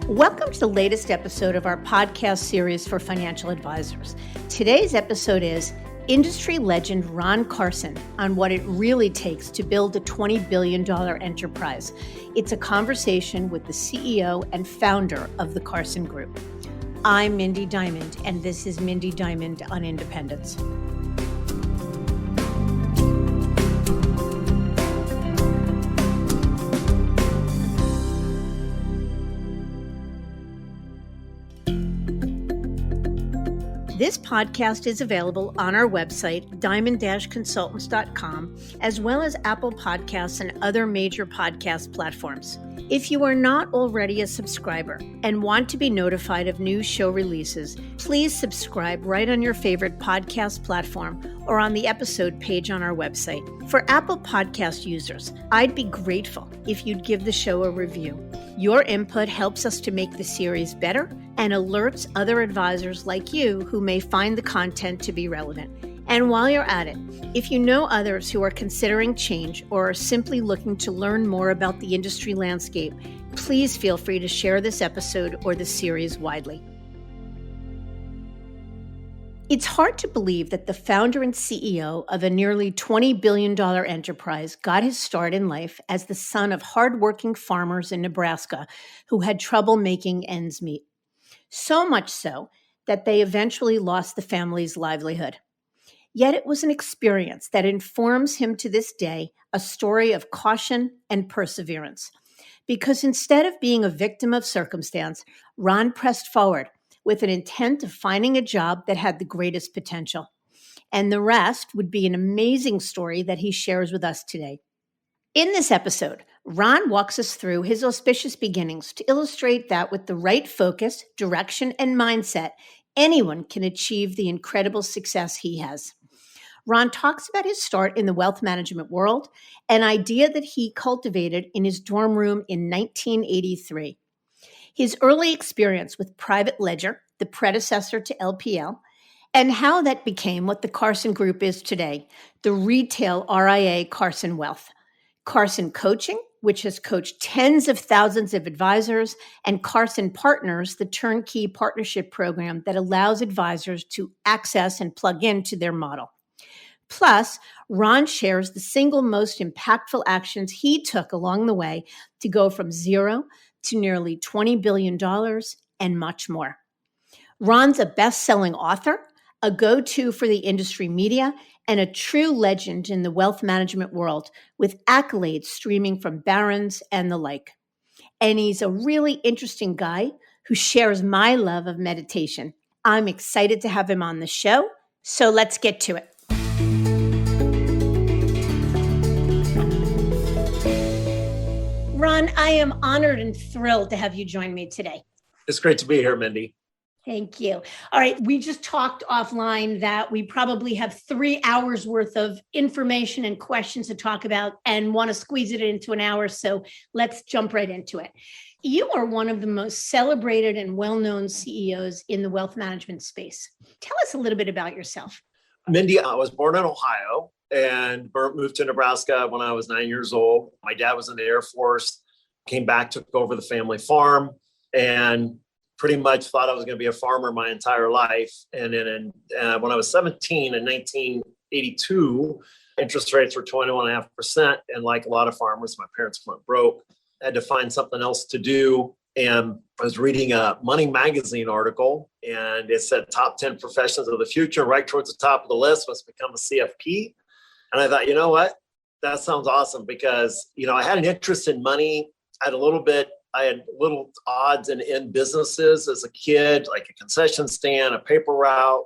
Welcome to the latest episode of our podcast series for financial advisors. Today's episode is industry legend Ron Carson on what it really takes to build a $20 billion enterprise. It's a conversation with the CEO and founder of the Carson Group. I'm Mindy Diamond, and this is Mindy Diamond on Independence. This podcast is available on our website, diamond-consultants.com, as well as Apple Podcasts and other major podcast platforms. If you are not already a subscriber and want to be notified of new show releases, please subscribe right on your favorite podcast platform or on the episode page on our website. For Apple Podcast users, I'd be grateful if you'd give the show a review. Your input helps us to make the series better and alerts other advisors like you who may find the content to be relevant. And while you're at it, if you know others who are considering change or are simply looking to learn more about the industry landscape, please feel free to share this episode or the series widely. It's hard to believe that the founder and CEO of a nearly $20 billion enterprise got his start in life as the son of hardworking farmers in Nebraska who had trouble making ends meet. So much so that they eventually lost the family's livelihood. Yet it was an experience that informs him to this day, a story of caution and perseverance. Because instead of being a victim of circumstance, Ron pressed forward with an intent of finding a job that had the greatest potential. And the rest would be an amazing story that he shares with us today. In this episode, Ron walks us through his auspicious beginnings to illustrate that with the right focus, direction, and mindset, anyone can achieve the incredible success he has. Ron talks about his start in the wealth management world, an idea that he cultivated in his dorm room in 1983. His early experience with Private Ledger, the predecessor to LPL, and how that became what the Carson Group is today, the retail RIA Carson Wealth. Carson Coaching, which has coached tens of thousands of advisors, and Carson Partners, the turnkey partnership program that allows advisors to access and plug into their model. Plus, Ron shares the single most impactful actions he took along the way to go from zero to nearly $20 billion and much more. Ron's a best-selling author, a go-to for the industry media, and a true legend in the wealth management world, with accolades streaming from barons and the like. And he's a really interesting guy who shares my love of meditation. I'm excited to have him on the show, so let's get to it. Ron, I am honored and thrilled to have you join me today. It's great to be here, Mindy. Thank you. All right. We just talked offline that we probably have 3 hours worth of information and questions to talk about and want to squeeze it into an hour. So let's jump right into it. You are one of the most celebrated and well-known CEOs in the wealth management space. Tell us a little bit about yourself. Mindy, I was born in Ohio and moved to Nebraska when I was 9 years old. My dad was in the Air Force, came back, took over the family farm, and pretty much thought I was going to be a farmer my entire life. And then when I was 17 in 1982, interest rates were 21.5%. And like a lot of farmers, my parents went broke. I had to find something else to do. And I was reading a Money Magazine article, and it said top 10 professions of the future. Right towards the top of the list was become a CFP. And I thought, you know what? That sounds awesome because, I had an interest in money. I had little odds in businesses as a kid, like a concession stand, a paper route,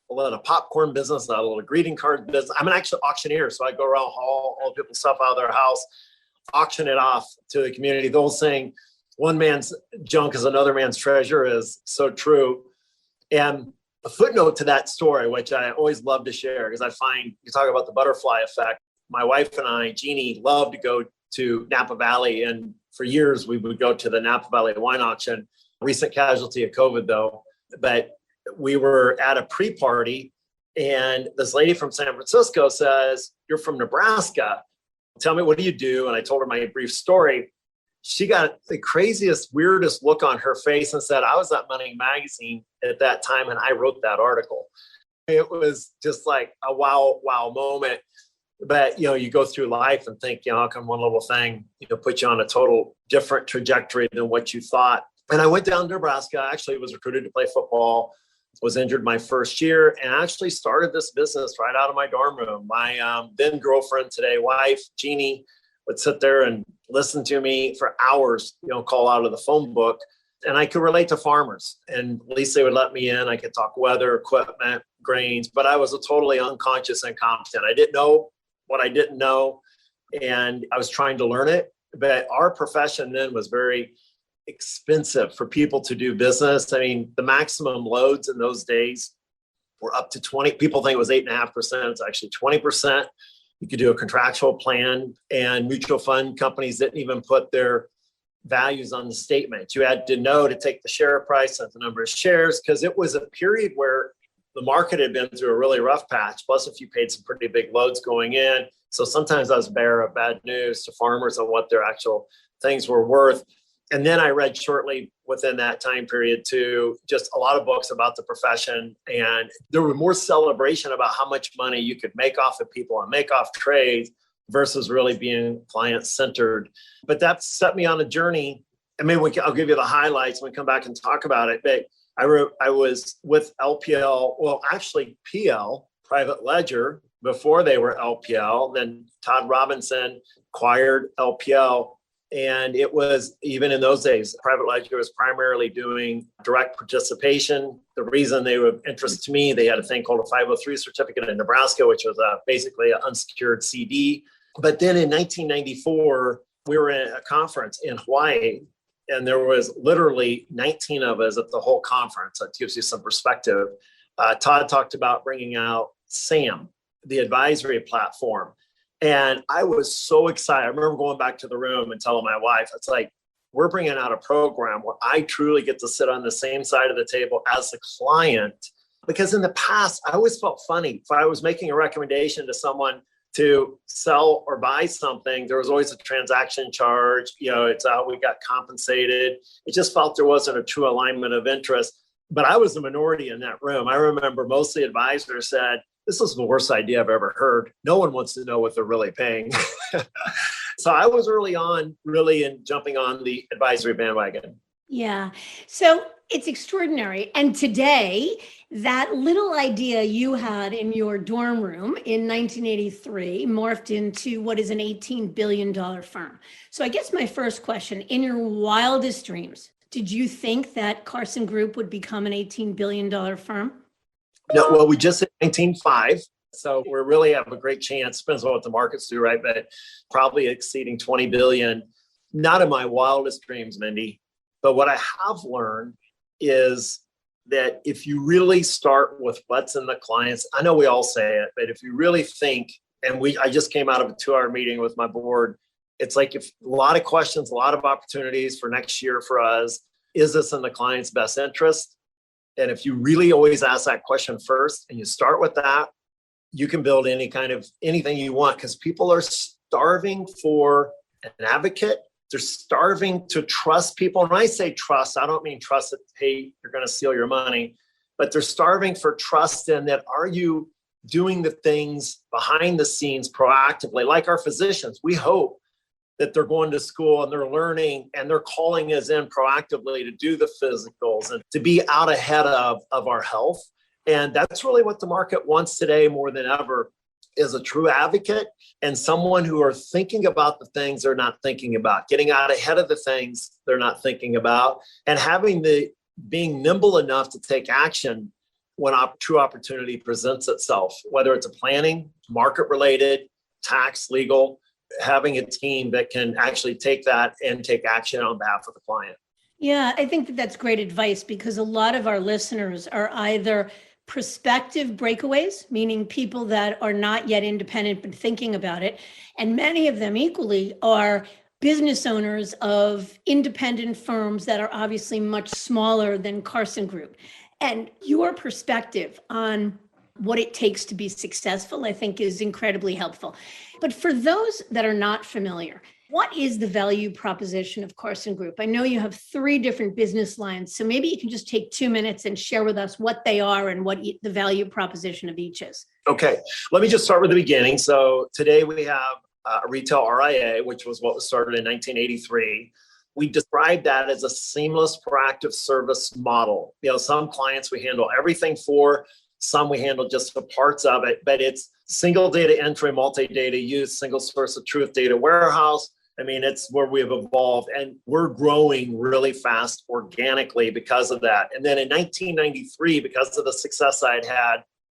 a popcorn business, a little greeting card business. I'm an actual auctioneer, so I go around haul all people's stuff out of their house, auction it off to the community. The old saying, one man's junk is another man's treasure, is so true. And a footnote to that story, which I always love to share, because I find you talk about the butterfly effect. My wife and I, Jeannie, love to go to Napa Valley, and for years we would go to the Napa Valley wine auction. Recent casualty of COVID, though. But we were at a pre-party, and this lady from San Francisco says, "You're from Nebraska." tell me, what do you do? And I told her my brief story. She got the craziest, weirdest look on her face and said, I was at Money Magazine at that time and I wrote that article. It was just like a wow moment. But, you go through life and think, how come one little thing, put you on a total different trajectory than what you thought. And I went down to Nebraska. I actually was recruited to play football, was injured my first year, and actually started this business right out of my dorm room. My then girlfriend, today wife, Jeannie, would sit there and listen to me for hours, call out of the phone book. And I could relate to farmers. And at least they would let me in. I could talk weather, equipment, grains, but I was a totally unconscious incompetent. I didn't know what I didn't know. And I was trying to learn it. But our profession then was very expensive for people to do business. I mean, the maximum loads in those days were up to 20. People think it was 8.5%. It's actually 20%. You could do a contractual plan, and mutual fund companies didn't even put their values on the statement. You had to know to take the share price and the number of shares, because it was a period where the market had been through a really rough patch. Plus, if you paid some pretty big loads going in. So sometimes I was bearer of bad news to farmers on what their actual things were worth. And then I read shortly within that time period too, just a lot of books about the profession. And there was more celebration about how much money you could make off of people and make off trades versus really being client-centered. But that set me on a journey. I mean, I'll give you the highlights when we come back and talk about it. But I was with LPL, well, actually PL, Private Ledger, before they were LPL. Then Todd Robinson acquired LPL. And it was, even in those days, Private Ledger was primarily doing direct participation. The reason they were of interest to me, they had a thing called a 503 certificate in Nebraska, which was basically an unsecured CD. But then in 1994, we were at a conference in Hawaii, and there was literally 19 of us at the whole conference. That gives you some perspective. Todd talked about bringing out SAM, the advisory platform. And I was so excited. I remember going back to the room and telling my wife, it's like, we're bringing out a program where I truly get to sit on the same side of the table as the client. Because in the past, I always felt funny. If I was making a recommendation to someone to sell or buy something, there was always a transaction charge. It's how we got compensated. It just felt there wasn't a true alignment of interest. But I was the minority in that room. I remember most of the advisors said, this is the worst idea I've ever heard. No one wants to know what they're really paying. So I was early on really in jumping on the advisory bandwagon. Yeah. So it's extraordinary. And today, that little idea you had in your dorm room in 1983 morphed into what is an $18 billion firm. So I guess my first question, in your wildest dreams, did you think that Carson Group would become an $18 billion firm? No, well, we just hit 19.5. So we really have a great chance. Depends on what the markets do, right? But probably exceeding 20 billion. Not in my wildest dreams, Mindy. But what I have learned is that if you really start with what's in the clients, I know we all say it, but if you really think, and I just came out of a 2-hour meeting with my board. It's like, if a lot of questions, a lot of opportunities for next year for us. Is this in the client's best interest? And if you really always ask that question first and you start with that, you can build anything you want, because people are starving for an advocate. They're starving to trust people. And when I say trust, I don't mean trust that, hey, you're going to steal your money, but they're starving for trust in that, are you doing the things behind the scenes proactively? Like our physicians, we hope that they're going to school and they're learning and they're calling us in proactively to do the physicals and to be out ahead of our health. And that's really what the market wants today more than ever, is a true advocate and someone who are thinking about the things they're not thinking about, getting out ahead of the things they're not thinking about, and being nimble enough to take action when true opportunity presents itself, whether it's a planning, market related, tax, legal. Having a team that can actually take that and take action on behalf of the client. Yeah, I think that's great advice, because a lot of our listeners are either prospective breakaways, meaning people that are not yet independent but thinking about it. And many of them equally are business owners of independent firms that are obviously much smaller than Carson Group. And your perspective on what it takes to be successful, I think is incredibly helpful. But for those that are not familiar, what is the value proposition of Carson Group? I know you have 3 different business lines, so maybe you can just take 2 minutes and share with us what they are and what the value proposition of each is. Okay, let me just start with the beginning. So today we have a retail RIA, which was what was started in 1983. We describe that as a seamless proactive service model. Some clients we handle everything for, some we handle just the parts of it, but it's single data entry, multi-data use, single source of truth data warehouse. It's where we have evolved, and we're growing really fast organically because of that. And then in 1993, because of the success I'd had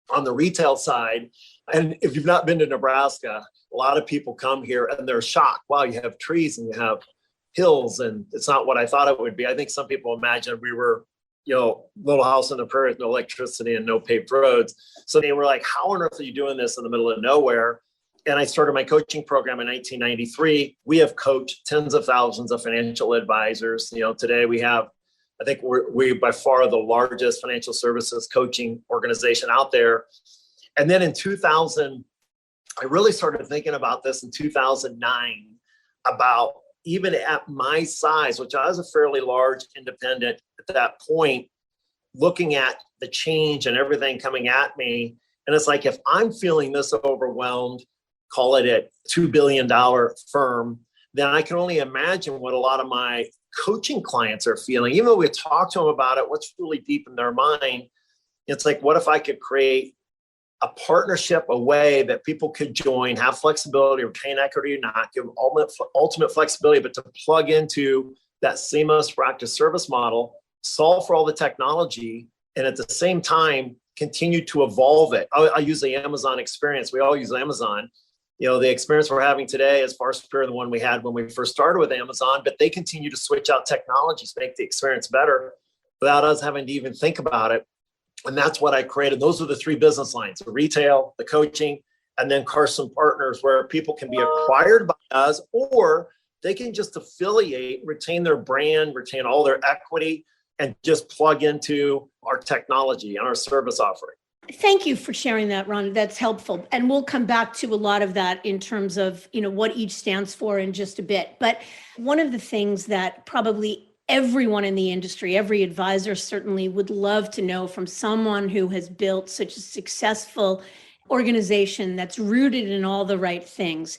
on the retail side, and if you've not been to Nebraska, a lot of people come here and they're shocked. Wow, you have trees and you have hills, and it's not what I thought it would be. I think some people imagined we were, little house on the prairie with no electricity and no paved roads. So they were like, how on earth are you doing this in the middle of nowhere? And I started my coaching program in 1993. We have coached tens of thousands of financial advisors. Today we have, I think we by far the largest financial services coaching organization out there. And then in 2000, I really started thinking about this in 2009, about even at my size, which I was a fairly large independent at that point, looking at the change and everything coming at me. And it's like, if I'm feeling this overwhelmed, call it a $2 billion firm, then I can only imagine what a lot of my coaching clients are feeling. Even though we talk to them about it, what's really deep in their mind, it's like, what if I could create a partnership, a way that people could join, have flexibility, retain equity or not, give ultimate flexibility, but to plug into that seamless practice service model, solve for all the technology, and at the same time, continue to evolve it. I use the Amazon experience. We all use Amazon. The experience we're having today is far superior to the one we had when we first started with Amazon, but they continue to switch out technologies to make the experience better without us having to even think about it. And that's what I created. Those are the 3 business lines: the retail, the coaching, and then Carson Partners, where people can be acquired by us, or they can just affiliate, retain their brand, retain all their equity, and just plug into our technology and our service offering. Thank you for sharing that, Ron. That's helpful. And we'll come back to a lot of that in terms of, what each stands for in just a bit. But one of the things that probably everyone in the industry, every advisor certainly would love to know from someone who has built such a successful organization that's rooted in all the right things.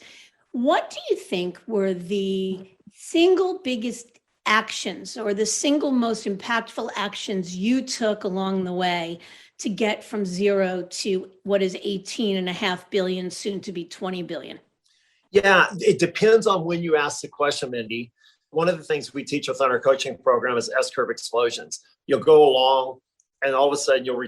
What do you think were the single biggest actions or the single most impactful actions you took along the way to get from 0 to what is 18.5 billion, soon to be 20 billion? Yeah, it depends on when you ask the question, Mindy. One of the things we teach within our coaching program is S-curve explosions. You'll go along and all of a sudden you'll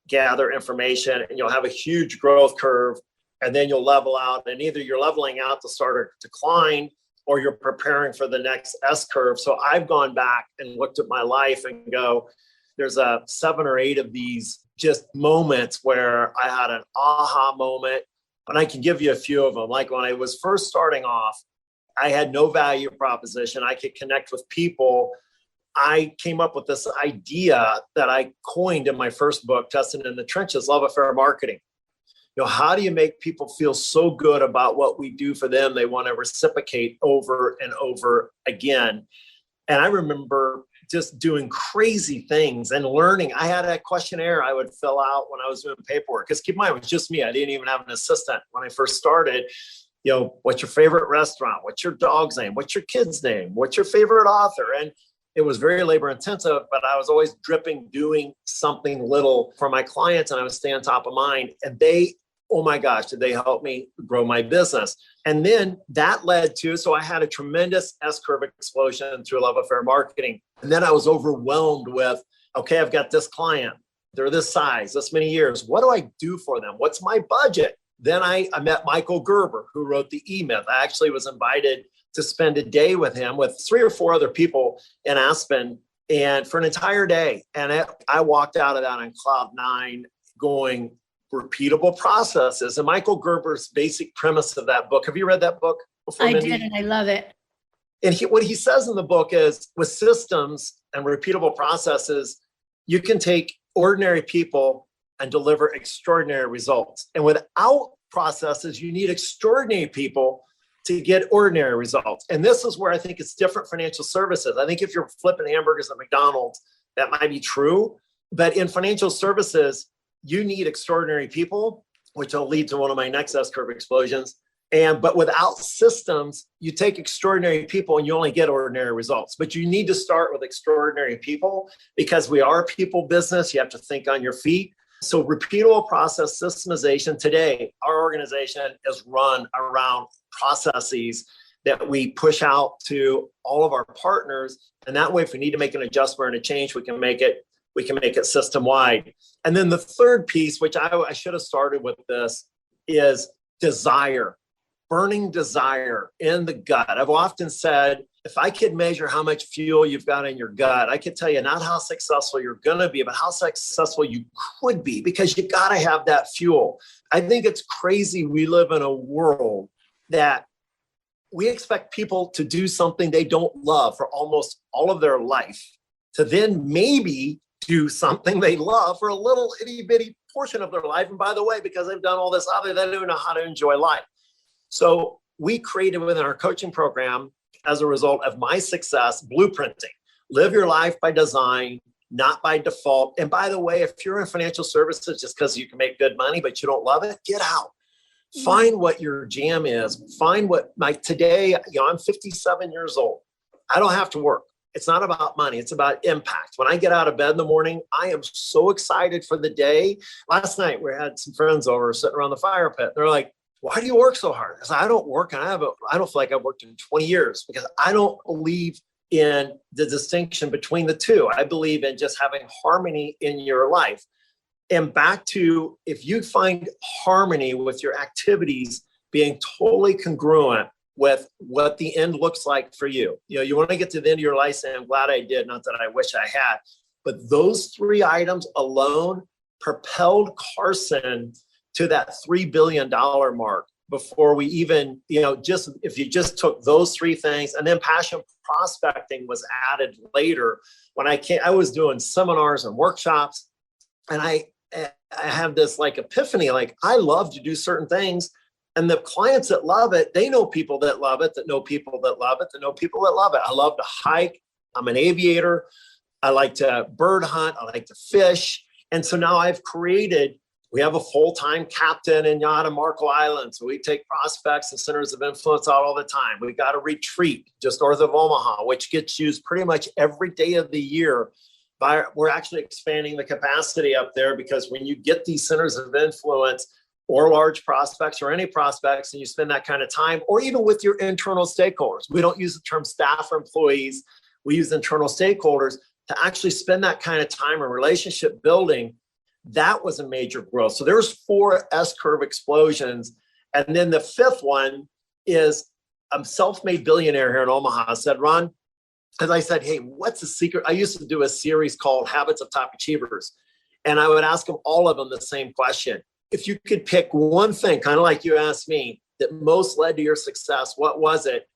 gather information, and you'll have a huge growth curve, and then you'll level out, and either you're leveling out to start a decline or you're preparing for the next S-curve. So I've gone back and looked at my life and go, there's 7 or 8 of these just moments where I had an aha moment, and I can give you a few of them. Like when I was first starting off, I had no value proposition. I could connect with people. I came up with this idea that I coined in my first book, Tested in the Trenches, Love Affair Marketing. How do you make people feel so good about what we do for them, they want to reciprocate over and over again? And I remember just doing crazy things and learning. I had a questionnaire I would fill out when I was doing paperwork, because keep in mind, it was just me. I didn't even have an assistant when I first started. What's your favorite restaurant? What's your dog's name? What's your kid's name? What's your favorite author? And it was very labor intensive, but I was always doing something little for my clients, and I was staying on top of mind. And they, oh my gosh, did they help me grow my business? And then that led to, so I had a tremendous S-curve explosion through Love Affair Marketing. And then I was overwhelmed with, okay, I've got this client. They're this size, this many years. What do I do for them? What's my budget? Then I met Michael Gerber, who wrote The E-Myth. I actually was invited to spend a day with him with 3 or 4 other people in Aspen, and for an entire day. And I walked out of that on cloud 9 going, repeatable processes. And Michael Gerber's basic premise of that book, have you read that book before, Mindy? I did, and I love it. And what he says in the book is, with systems and repeatable processes, you can take ordinary people and deliver extraordinary results. And without processes, you need extraordinary people to get ordinary results. And this is where I think it's different financial services. I think if you're flipping hamburgers at McDonald's, that might be true. But in financial services, you need extraordinary people, which will lead to one of my next S-curve explosions. But without systems, you take extraordinary people and you only get ordinary results. But you need to start with extraordinary people because we are a people business. You have to think on your feet. So repeatable process systemization today, our organization is run around processes that we push out to all of our partners. And that way, if we need to make an adjustment and a change, we can make it system wide. And then the third piece, which I should have started with this, is desire. Burning desire in the gut. I've often said, if I could measure how much fuel you've got in your gut, I could tell you not how successful you're going to be, but how successful you could be, because you got to have that fuel. I think it's crazy. We live in a world that we expect people to do something they don't love for almost all of their life, to then maybe do something they love for a little itty bitty portion of their life. And by the way, because they've done all this other, they don't know how to enjoy life. So we created within our coaching program, as a result of my success, blueprinting. Live your life by design, not by default. And by the way, if you're in financial services just because you can make good money, but you don't love it, get out. Find what your jam is. Find what, like today, I'm 57 years old. I don't have to work. It's not about money. It's about impact. When I get out of bed in the morning, I am so excited for the day. Last night, we had some friends over sitting around the fire pit. They're like, why do you work so hard? I said, I don't work, and I don't feel like I've worked in 20 years because I don't believe in the distinction between the two. I believe in just having harmony in your life. And back to, if you find harmony with your activities being totally congruent with what the end looks like for you. You want to get to the end of your life saying, I'm glad I did, not that I wish I had. But those three items alone propelled Carson to that $3 billion mark before we even, just if you just took those three things, and then passion prospecting was added later. When I was doing seminars and workshops, and I have this like epiphany, like I love to do certain things. And the clients that love it, they know people that love it, that know people that love it, that know people that love it. I love to hike. I'm an aviator. I like to bird hunt. I like to fish. And so now we have a full-time captain in Marco Island. So we take prospects and centers of influence out all the time. We've got a retreat just north of Omaha, which gets used pretty much every day of the year. We're actually expanding the capacity up there because when you get these centers of influence or large prospects or any prospects and you spend that kind of time, or even with your internal stakeholders, we don't use the term staff or employees, we use internal stakeholders to actually spend that kind of time in relationship building. That was a major growth. So there's 4 S-curve explosions. And then the 5th one is I'm self-made billionaire here in Omaha. I said, Ron, as I said, hey, what's the secret? I used to do a series called Habits of Top Achievers. And I would ask them, all of them, the same question. If you could pick one thing, kind of like you asked me, that most led to your success, what was it?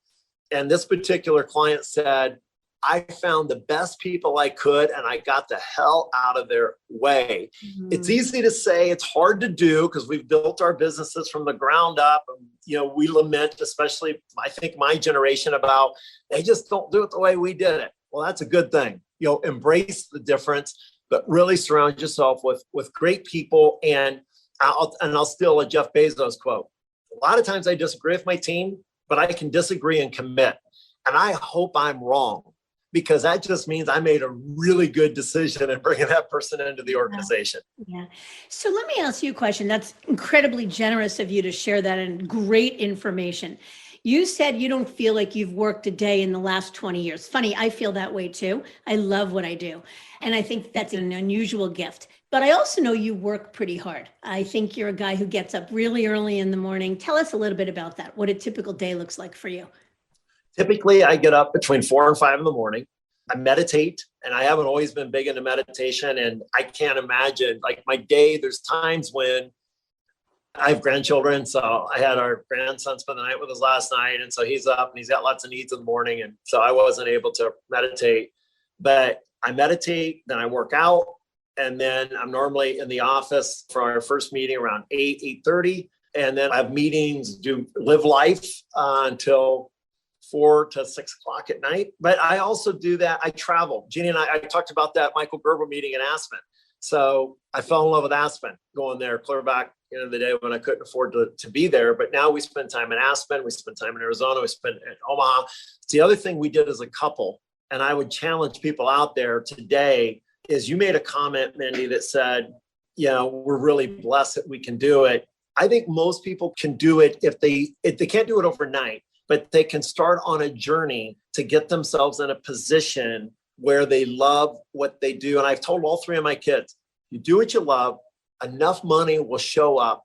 And this particular client said, I found the best people I could, and I got the hell out of their way. Mm-hmm. It's easy to say, it's hard to do because we've built our businesses from the ground up. And, we lament, especially I think my generation, about they just don't do it the way we did it. Well, that's a good thing. Embrace the difference, but really surround yourself with great people. And I'll steal a Jeff Bezos quote. A lot of times I disagree with my team, but I can disagree and commit. And I hope I'm wrong, because that just means I made a really good decision in bringing that person into the organization. Yeah. So let me ask you a question. That's incredibly generous of you to share that, and great information. You said you don't feel like you've worked a day in the last 20 years. Funny, I feel that way too. I love what I do. And I think that's an unusual gift. But I also know you work pretty hard. I think you're a guy who gets up really early in the morning. Tell us a little bit about that, what a typical day looks like for you. Typically, I get up between 4 and 5 in the morning. I meditate, and I haven't always been big into meditation. And I can't imagine, like, my day, there's times when I have grandchildren. So I had our grandson spend the night with us last night. And so he's up and he's got lots of needs in the morning. And so I wasn't able to meditate. But I meditate, then I work out. And then I'm normally in the office for our first meeting around 8:30. And then I have meetings, do live life until 4 to 6 o'clock at night. But I also do that. I travel. Jeannie and I talked about that Michael Gerber meeting in Aspen. So I fell in love with Aspen, going there clear back in the day when I couldn't afford to be there. But now we spend time in Aspen. We spend time in Arizona. We spend in Omaha. It's the other thing we did as a couple. And I would challenge people out there today is you made a comment, Mindy, that said, we're really blessed that we can do it. I think most people can do it if they can't do it overnight, but they can start on a journey to get themselves in a position where they love what they do. And I've told all 3 of my kids, you do what you love, enough money will show up.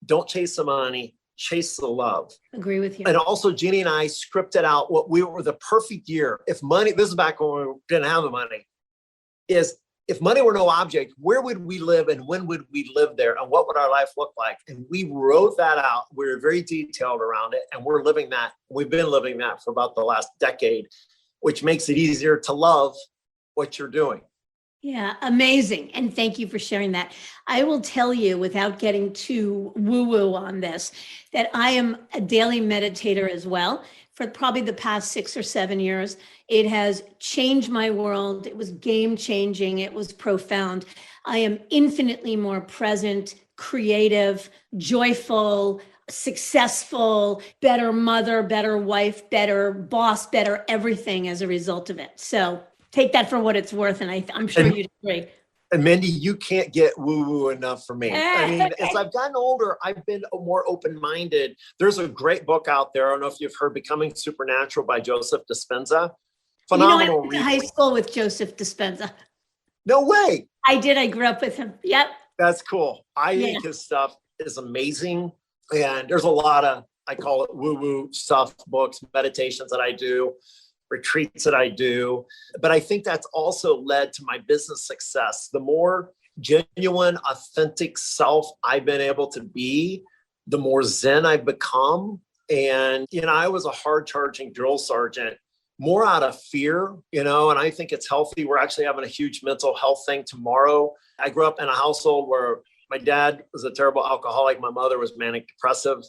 Don't chase the money, chase the love. Agree with you. And also, Jeannie and I scripted out what we were the perfect year. If money, this is back when we didn't have the money, is if money were no object, where would we live and when would we live there and what would our life look like? And we wrote that out. We were very detailed around it and we're living that. We've been living that for about the last decade, which makes it easier to love what you're doing. Yeah, amazing. And thank you for sharing that. I will tell you, without getting too woo-woo on this, that I am a daily meditator as well. For probably the past 6 or 7 years, it has changed my world. It was game-changing. It was profound. I am infinitely more present, creative, joyful, successful, better mother, better wife, better boss, better everything as a result of it. So take that for what it's worth. And I'm sure you'd agree. And Mindy, you can't get woo-woo enough for me. I mean, as I've gotten older, I've been more open-minded. There's a great book out there. I don't know if you've heard Becoming Supernatural by Joseph Dispenza. Phenomenal. I went to high school with Joseph Dispenza. No way. I did. I grew up with him. Yep. That's cool. I think his stuff is amazing. And there's a lot of, I call it woo-woo stuff, books, meditations that I do, retreats that I do. But I think that's also led to my business success. The more genuine, authentic self I've been able to be, the more zen I've become. And, I was a hard-charging drill sergeant, more out of fear, and I think it's healthy. We're actually having a huge mental health thing tomorrow. I grew up in a household where my dad was a terrible alcoholic. My mother was manic depressive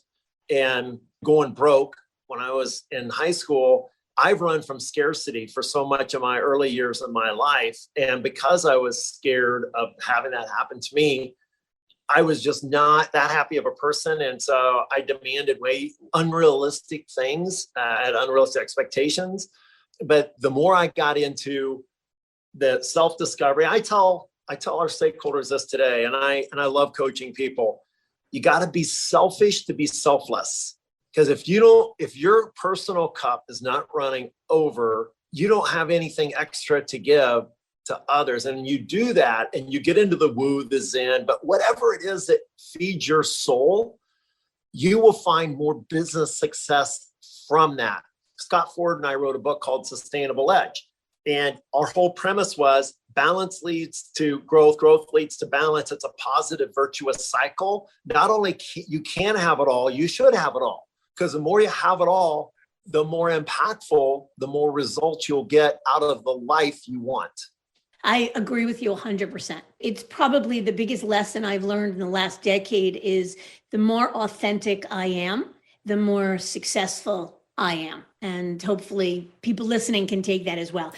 and going broke when I was in high school. I've run from scarcity for so much of my early years of my life. And because I was scared of having that happen to me, I was just not that happy of a person. And so I demanded way unrealistic things, had unrealistic expectations. But the more I got into the self-discovery, I tell our stakeholders this today, and I love coaching people. You got to be selfish to be selfless. Because if your personal cup is not running over, you don't have anything extra to give to others. And you do that and you get into the woo, the zen, but whatever it is that feeds your soul, you will find more business success from that. Scott Ford and I wrote a book called Sustainable Edge. And our whole premise was balance leads to growth, growth leads to balance. It's a positive, virtuous cycle. Not only you can have it all, you should have it all. Because the more you have it all, the more impactful, the more results you'll get out of the life you want. I agree with you 100%. It's probably the biggest lesson I've learned in the last decade is the more authentic I am, the more successful I am. And hopefully people listening can take that as well.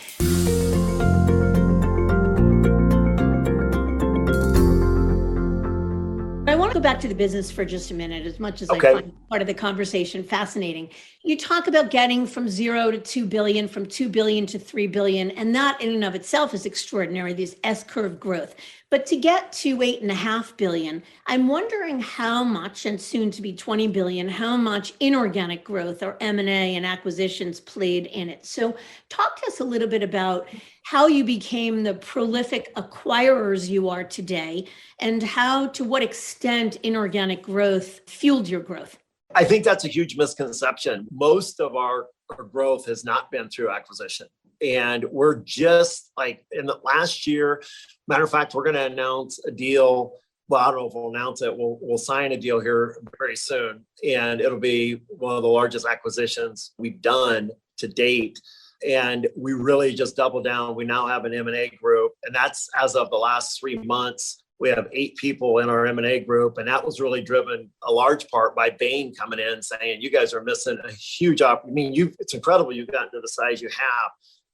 I want to go back to the business for just a minute, as much as I find part of the conversation fascinating. You talk about getting from 0 to 2 billion, from 2 billion to 3 billion, and that in and of itself is extraordinary, this S-curve growth. But to get to 8.5 billion, I'm wondering how much, and soon to be 20 billion, how much inorganic growth or M&A and acquisitions played in it. So talk to us a little bit about how you became the prolific acquirers you are today, and how, to what extent inorganic growth fueled your growth. I think that's a huge misconception. Most of our growth has not been through acquisition. And we're just like in the last year, matter of fact, we're going to announce a deal. Well, I don't know if we'll announce it. We'll sign a deal here very soon. And it'll be one of the largest acquisitions we've done to date. And we really just doubled down. We now have an M&A group And that's as of the last 3 months. We have 8 people in our M&A group. And that was really driven a large part by Bain coming in saying, you guys are missing a huge opportunity. I mean, it's incredible you've gotten to the size you have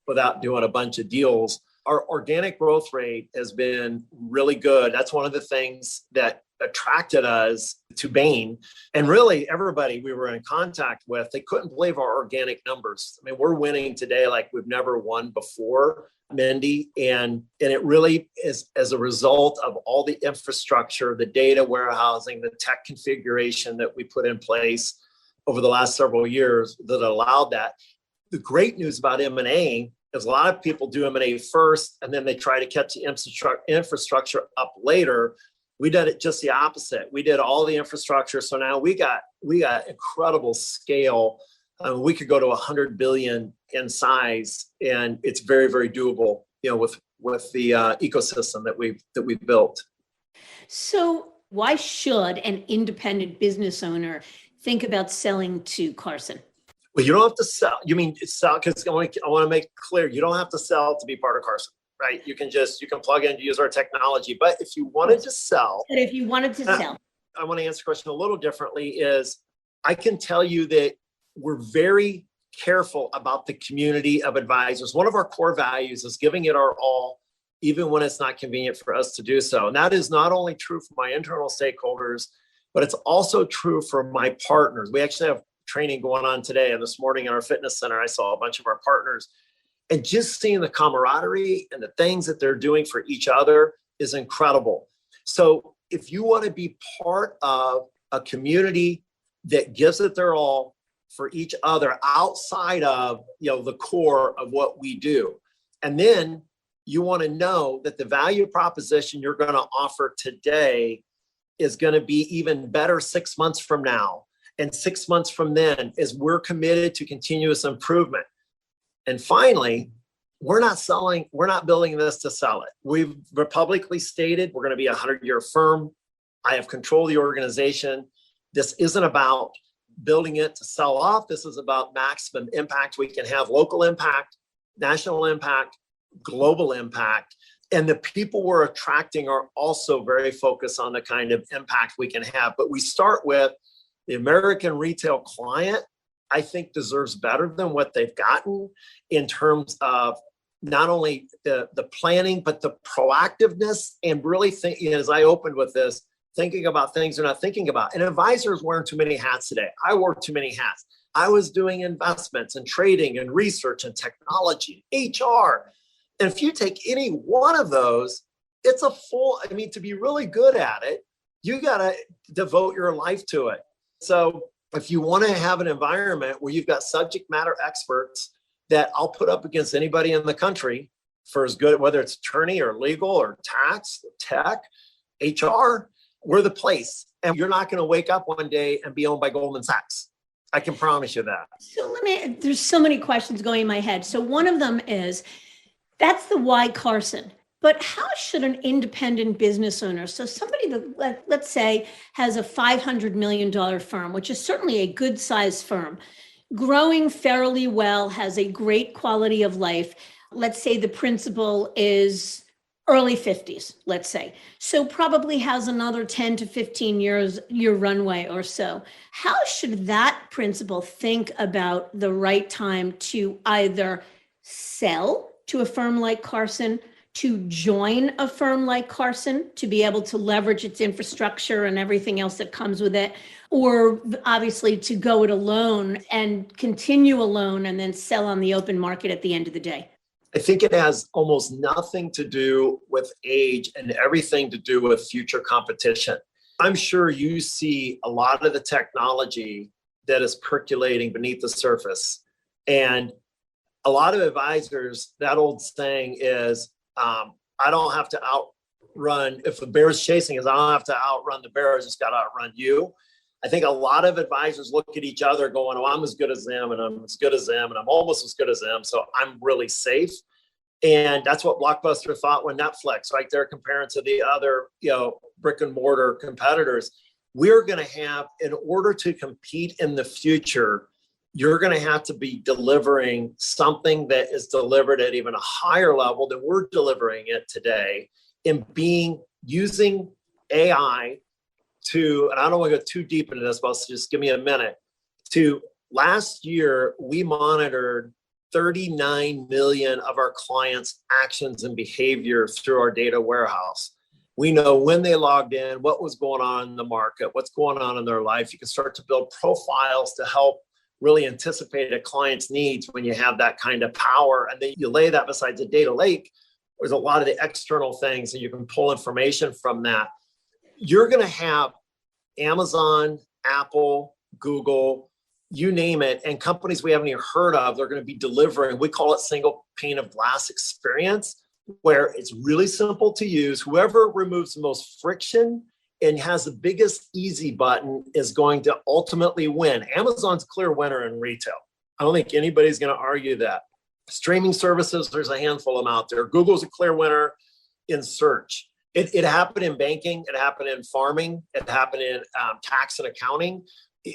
without doing a bunch of deals. Our organic growth rate has been really good. That's one of the things that attracted us to Bain. And really, everybody we were in contact with, they couldn't believe our organic numbers. I mean, we're winning today like we've never won before, Mindy. And it really is as a result of all the infrastructure, the data warehousing, the tech configuration that we put in place over the last several years that allowed that. The great news about M&A is a lot of people do M&A first, and then they try to catch the infrastructure up later. We did it just the opposite. We did all the infrastructure. So now we got incredible scale. We could go to 100 billion in size, and it's very, very doable, with the ecosystem that we've built. So why should an independent business owner think about selling to Carson? Well, you don't have to sell. You mean sell? Because I want to make clear, you don't have to sell to be part of Carson, right? You can plug in, use our technology. But if you wanted to sell, and if you wanted to sell, I want to answer the question a little differently. Is I can tell you that we're very careful about the community of advisors. One of our core values is giving it our all, even when it's not convenient for us to do so. And that is not only true for my internal stakeholders, but it's also true for my partners. We actually have training going on today, and this morning in our fitness center, I saw a bunch of our partners, and just seeing the camaraderie and the things that they're doing for each other is incredible. So if you want to be part of a community that gives it their all for each other outside of the core of what we do, and then you want to know that the value proposition you're going to offer today is going to be even better 6 months from now. And 6 months from then, is we're committed to continuous improvement. And finally, we're not building this to sell it. We've publicly stated we're going to be a 100-year firm. I have control of the organization. This isn't about building it to sell off. This is about maximum impact we can have: local impact, national impact, global impact. And the people we're attracting are also very focused on the kind of impact we can have. But we start with the American retail client, I think, deserves better than what they've gotten in terms of not only the planning, but the proactiveness, and really thinking, as I opened with this, thinking about things they're not thinking about. And advisors wearing too many hats today. I wore too many hats. I was doing investments and trading and research and technology, HR. And if you take any one of those, it's to be really good at it, you got to devote your life to it. So if you want to have an environment where you've got subject matter experts that I'll put up against anybody in the country for as good, whether it's attorney or legal or tax, tech, HR, we're the place. And you're not going to wake up one day and be owned by Goldman Sachs. I can promise you that. So there's so many questions going in my head. So one of them is, that's the why Carson. But how should an independent business owner, so somebody that, let's say, has a $500 million firm, which is certainly a good sized firm, growing fairly well, has a great quality of life. Let's say the principal is early 50s, let's say. So probably has another 10 to 15 year runway or so. How should that principal think about the right time to either sell to a firm like Carson, to join a firm like Carson, to be able to leverage its infrastructure and everything else that comes with it, or obviously to go it alone and continue alone and then sell on the open market at the end of the day? I think it has almost nothing to do with age and everything to do with future competition. I'm sure you see a lot of the technology that is percolating beneath the surface. And a lot of advisors, that old saying is, I don't have to outrun, if the bear's chasing us, I don't have to outrun the bear, I just got to outrun you. I think a lot of advisors look at each other going, oh, I'm as good as them, and I'm as good as them, and I'm almost as good as them, so I'm really safe. And that's what Blockbuster thought when Netflix, right? They're comparing to the other, brick and mortar competitors. We're going to have, in order to compete in the future, you're going to have to be delivering something that is delivered at even a higher level than we're delivering it today, in using AI to, and I don't want to go too deep into this, but just give me a minute. Last year, we monitored 39 million of our clients' actions and behavior through our data warehouse. We know when they logged in, what was going on in the market, what's going on in their life. You can start to build profiles to help really anticipate a client's needs when you have that kind of power. And then you lay that beside the data lake. There's a lot of the external things, and you can pull information from that. You're going to have Amazon, Apple, Google, you name it, and companies we haven't even heard of, they're going to be delivering, we call it single pane of glass experience, where it's really simple to use. Whoever removes the most friction and has the biggest easy button is going to ultimately win. Amazon's clear winner in retail. I don't think anybody's going to argue that. Streaming services, there's a handful of them out there. Google's a clear winner in search. It happened in banking. It happened in farming. It happened in tax and accounting.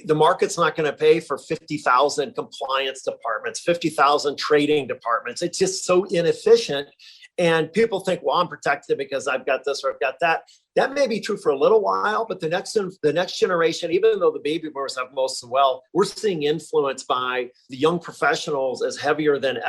The market's not going to pay for 50,000 compliance departments, 50,000 trading departments. It's just so inefficient. And people think, well, I'm protected because I've got this or I've got that. That may be true for a little while, but the next generation, even though the baby boomers have most of the wealth, we're seeing influence by the young professionals as heavier than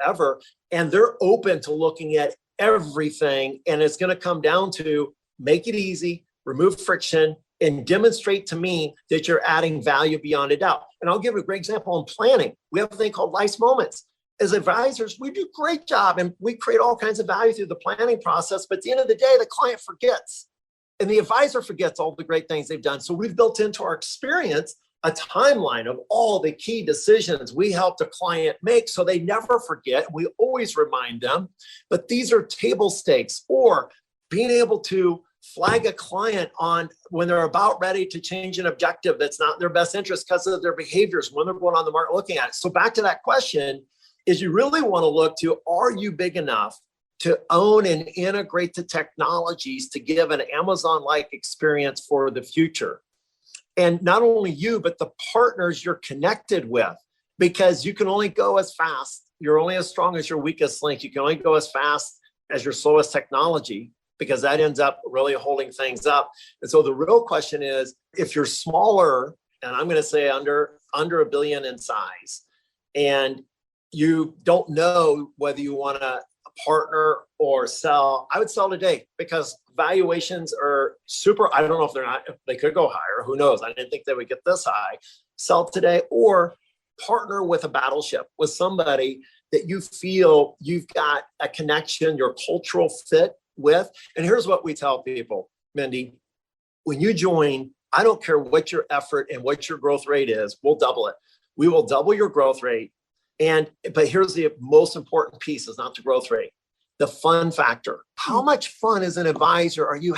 ever. And they're open to looking at everything. And it's going to come down to make it easy, remove friction, and demonstrate to me that you're adding value beyond a doubt. And I'll give a great example in planning. We have a thing called Life's Moments. As advisors, we do a great job and we create all kinds of value through the planning process. But at the end of the day, the client forgets and the advisor forgets all the great things they've done. So we've built into our experience a timeline of all the key decisions we helped a client make so they never forget. We always remind them. But these are table stakes, or being able to flag a client on when they're about ready to change an objective that's not in their best interest because of their behaviors when they're going on the market looking at it. So back to that question, is you really want to look to, are you big enough to own and integrate the technologies to give an Amazon-like experience for the future? And not only you, but the partners you're connected with, because you can only go as fast. You're only as strong as your weakest link. You can only go as fast as your slowest technology, because that ends up really holding things up. And so the real question is, if you're smaller, and I'm going to say under $1 billion in size, and you don't know whether you want to partner or sell, I would sell today, because valuations are super. I don't know if they could go higher. Who knows? I didn't think they would get this high. Sell today, or partner with a battleship, with somebody that you feel you've got a connection, your cultural fit with. And here's what we tell people, Mindy, when you join, I don't care what your effort and what your growth rate is, we'll double it. We will double your growth rate. But here's the most important piece, is not the growth rate, the fun factor. How much fun as an advisor are you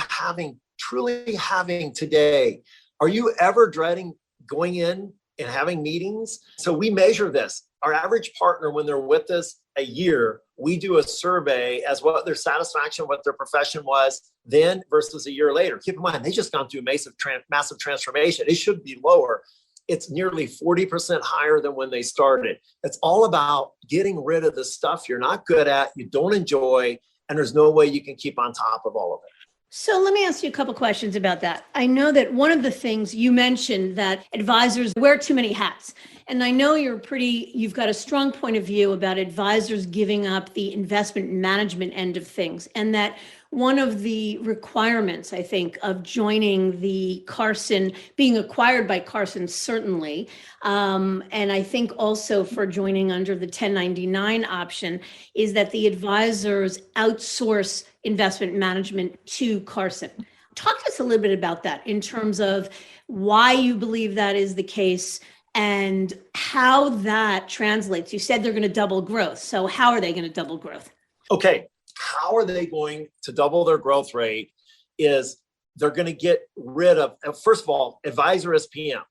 truly having today? Are you ever dreading going in and having meetings? So we measure this. Our average partner, when they're with us a year, we do a survey as what their satisfaction with their profession was then versus a year later. Keep in mind, they just gone through a massive transformation. It should be lower. It's nearly 40% higher than when they started. It's all about getting rid of the stuff you're not good at, you don't enjoy, and there's no way you can keep on top of all of it. So let me ask you a couple questions about that. I know that one of the things you mentioned, that advisors wear too many hats. And I know you've got a strong point of view about advisors giving up the investment management end of things. And that one of the requirements, I think, of joining the Carson, being acquired by Carson, certainly, and I think also for joining under the 1099 option, is that the advisors outsource investment management to Carson. Talk to us a little bit about that in terms of why you believe that is the case and how that translates. You said they're going to double growth. So how are they going to double growth? Okay. How are they going to double their growth rate? Is they're going to get rid of, first of all, advisor as PM.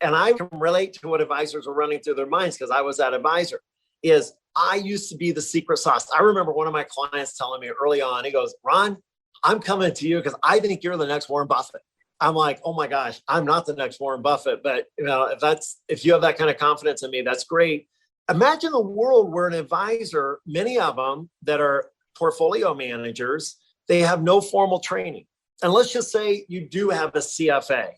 And I can relate to what advisors are running through their minds, because I was that advisor. Is I used to be the secret sauce. I remember one of my clients telling me early on, he goes, Ron, I'm coming to you because I think you're the next Warren Buffett. I'm like, oh my gosh, I'm not the next Warren Buffett, but if you have that kind of confidence in me, that's great. Imagine a world where an advisor, many of them that are portfolio managers, they have no formal training. And let's just say you do have a CFA.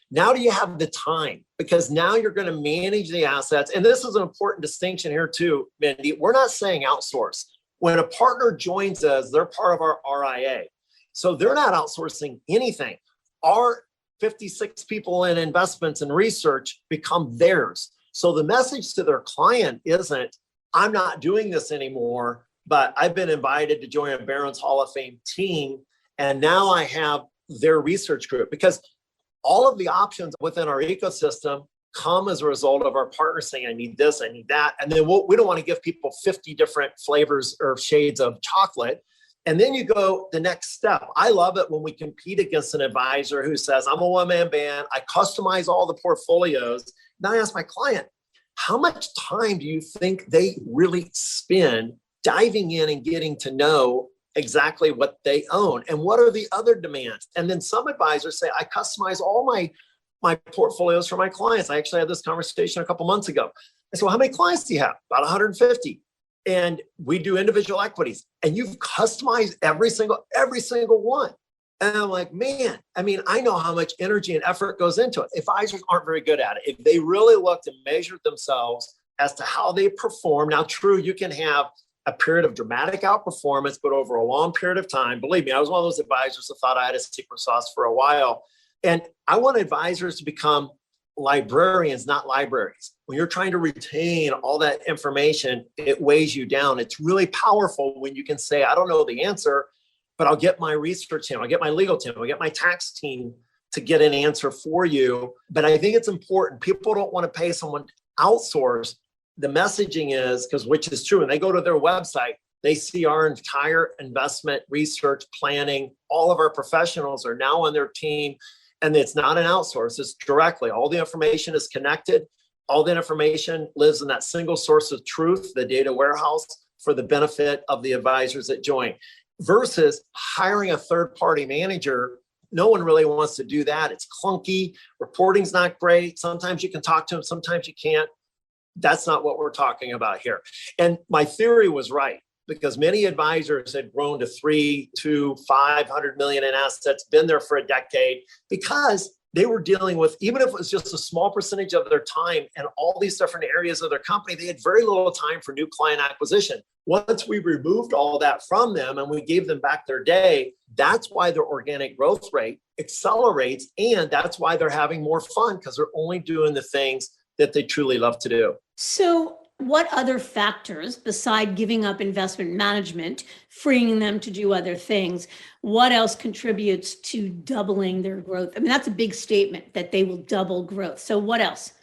Now do you have the time? Because now you're going to manage the assets. And this is an important distinction here too, Mindy. We're not saying outsource. When a partner joins us, they're part of our RIA. So they're not outsourcing anything. Our 56 people in investments and research become theirs. So the message to their client isn't, I'm not doing this anymore, but I've been invited to join a Barron's Hall of Fame team. And now I have their research group, because all of the options within our ecosystem come as a result of our partners saying, I need this, I need that. And then we don't want to give people 50 different flavors or shades of chocolate. And then you go the next step. I love it when we compete against an advisor who says, I'm a one-man band, I customize all the portfolios. Now I ask my client, how much time do you think they really spend diving in and getting to know exactly what they own? And what are the other demands? And then some advisors say, I customize all my portfolios for my clients. I actually had this conversation a couple months ago. I said, well, how many clients do you have? About 150. And we do individual equities, and you've customized every single one. And I'm like, man, I mean, I know how much energy and effort goes into it. Advisors aren't very good at it. If they really looked and measured themselves as to how they perform, now true, you can have a period of dramatic outperformance, but over a long period of time, believe me, I was one of those advisors that thought I had a secret sauce for a while. And I want advisors to become librarians, not libraries. When you're trying to retain all that information, it weighs you down. It's really powerful when you can say, I don't know the answer, but I'll get my research team, I'll get my legal team, I'll get my tax team to get an answer for you. But I think it's important. People don't want to pay someone to outsource. The messaging is, which is true, and they go to their website, they see our entire investment research planning. All of our professionals are now on their team. And it's not an outsource, it's directly. All the information is connected. All the information lives in that single source of truth, the data warehouse, for the benefit of the advisors that join. Versus hiring a third-party manager, no one really wants to do that. It's clunky, reporting's not great. Sometimes you can talk to them, sometimes you can't. That's not what we're talking about here. And my theory was right, because many advisors had grown to 300 to 500 million in assets, been there for a decade, because they were dealing with, even if it was just a small percentage of their time and all these different areas of their company, they had very little time for new client acquisition. Once we removed all that from them and we gave them back their day, that's why their organic growth rate accelerates. And that's why they're having more fun, because they're only doing the things that they truly love to do. So what other factors, beside giving up investment management, freeing them to do other things, what else contributes to doubling their growth? I mean, that's a big statement that they will double growth. So what else?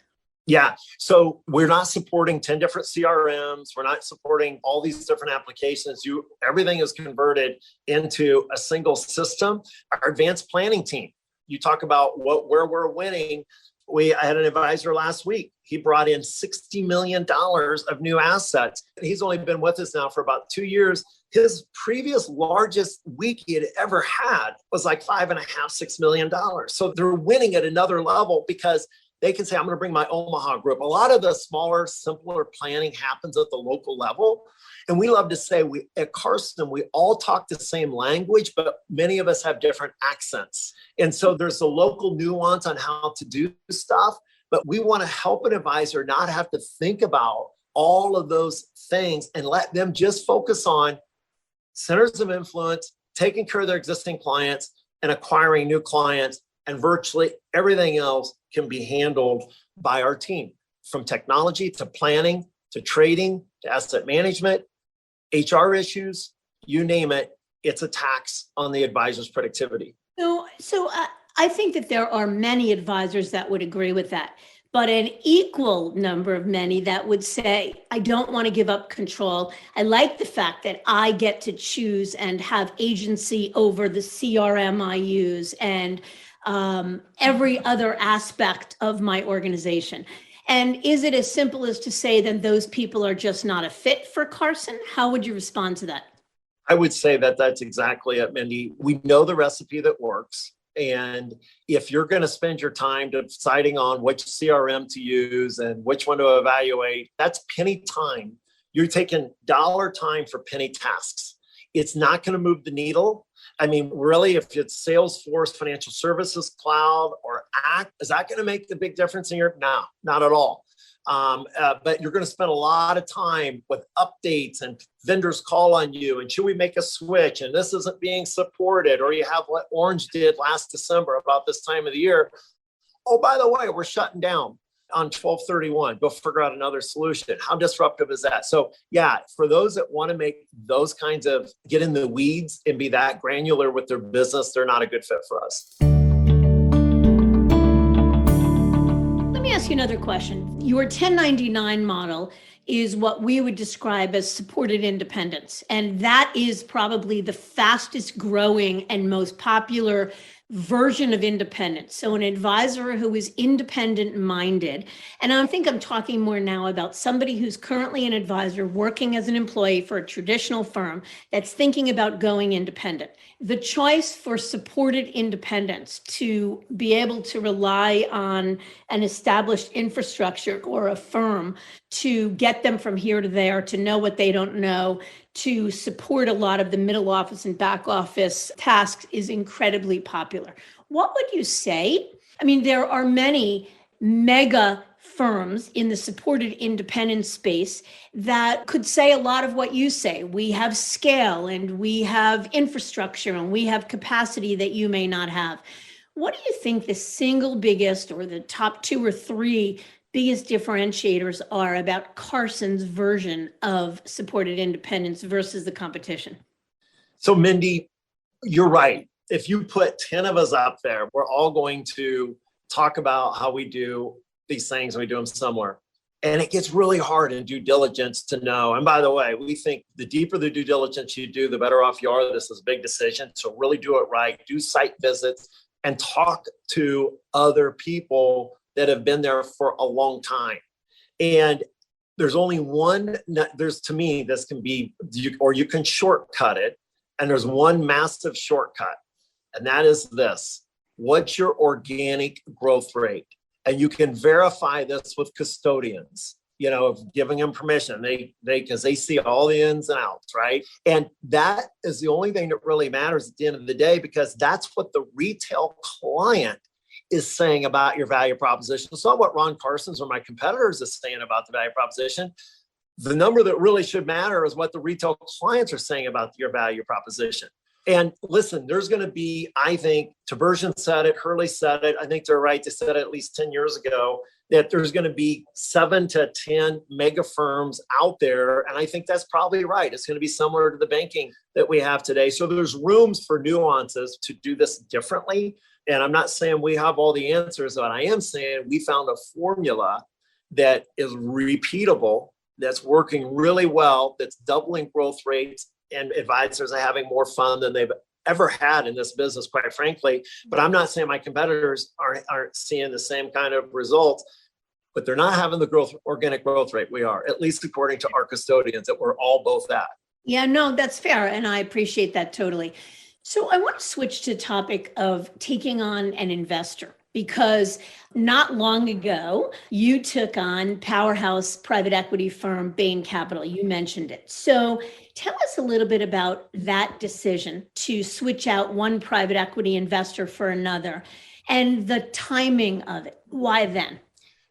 Yeah. So we're not supporting 10 different CRMs. We're not supporting all these different applications. Everything is converted into a single system. Our advanced planning team, you talk about where we're winning. I had an advisor last week. He brought in $60 million of new assets. He's only been with us now for about 2 years. His previous largest week he had ever had was like $5.5–6 million. So they're winning at another level because they can say, I'm going to bring my Omaha group. A lot of the smaller, simpler planning happens at the local level. And we love to say at Carson, we all talk the same language, but many of us have different accents. And so there's a local nuance on how to do stuff, but we want to help an advisor not have to think about all of those things and let them just focus on centers of influence, taking care of their existing clients and acquiring new clients. And virtually everything else can be handled by our team, from technology to planning to trading to asset management, HR issues, you name it. It's a tax on the advisor's productivity. So I think that there are many advisors that would agree with that, but an equal number of many that would say, I don't want to give up control. I like the fact that I get to choose and have agency over the CRM I use and every other aspect of my organization. And is it as simple as to say then those people are just not a fit for Carson? How would you respond to that? I would say that that's exactly it, Mindy. We know the recipe that works. And if you're going to spend your time deciding on which CRM to use and which one to evaluate, that's penny time. You're taking dollar time for penny tasks. It's not going to move the needle. I mean, really, if it's Salesforce, Financial Services Cloud, or Act, is that going to make the big difference in your? No, not at all. But you're going to spend a lot of time with updates and vendors call on you. And should we make a switch? And this isn't being supported. Or you have what Orange did last December about this time of the year. Oh, by the way, we're shutting down on 12/31. Go figure out another solution. How disruptive is that? So yeah, for those that want to make those kinds of get in the weeds and be that granular with their business, they're not a good fit for us. Let me ask you another question. Your 1099 model is what we would describe as supported independence. And that is probably the fastest growing and most popular version of independence. So an advisor who is independent minded, and I think I'm talking more now about somebody who's currently an advisor working as an employee for a traditional firm that's thinking about going independent. The choice for supported independence to be able to rely on an established infrastructure or a firm to get them from here to there, to know what they don't know, to support a lot of the middle office and back office tasks is incredibly popular. What would you say? I mean, there are many mega firms in the supported independent space that could say a lot of what you say. We have scale and we have infrastructure and we have capacity that you may not have. What do you think the single biggest or the top 2 or 3 biggest differentiators are about Carson's version of supported independence versus the competition? So Mindy, you're right. If you put 10 of us up there, we're all going to talk about how we do these things and we do them somewhere. And it gets really hard in due diligence to know. And by the way, we think the deeper the due diligence you do, the better off you are. This is a big decision. So really do it right. Do site visits and talk to other people that have been there for a long time. And there's only one, to me, this can be, or you can shortcut it. And there's one massive shortcut. And that is this: what's your organic growth rate? And you can verify this with custodians, giving them permission. Because they see all the ins and outs, right? And that is the only thing that really matters at the end of the day, because that's what the retail client is saying about your value proposition. It's not what Ron Carson's or my competitors is saying about the value proposition. The number that really should matter is what the retail clients are saying about your value proposition. And listen, there's going to be, I think, Tibersion said it, Hurley said it, I think they're right, they said it at least 10 years ago, that there's going to be 7 to 10 mega firms out there. And I think that's probably right. It's going to be similar to the banking that we have today. So there's rooms for nuances to do this differently. And I'm not saying we have all the answers, but I am saying we found a formula that is repeatable, that's working really well, that's doubling growth rates, and advisors are having more fun than they've ever had in this business, quite frankly. But I'm not saying my competitors aren't seeing the same kind of results, but they're not having the organic growth rate we are, at least according to our custodians, that we're all both at. Yeah, no, that's fair. And I appreciate that totally. So I want to switch to the topic of taking on an investor, because not long ago, you took on powerhouse private equity firm Bain Capital. You mentioned it. So tell us a little bit about that decision to switch out one private equity investor for another and the timing of it. Why then?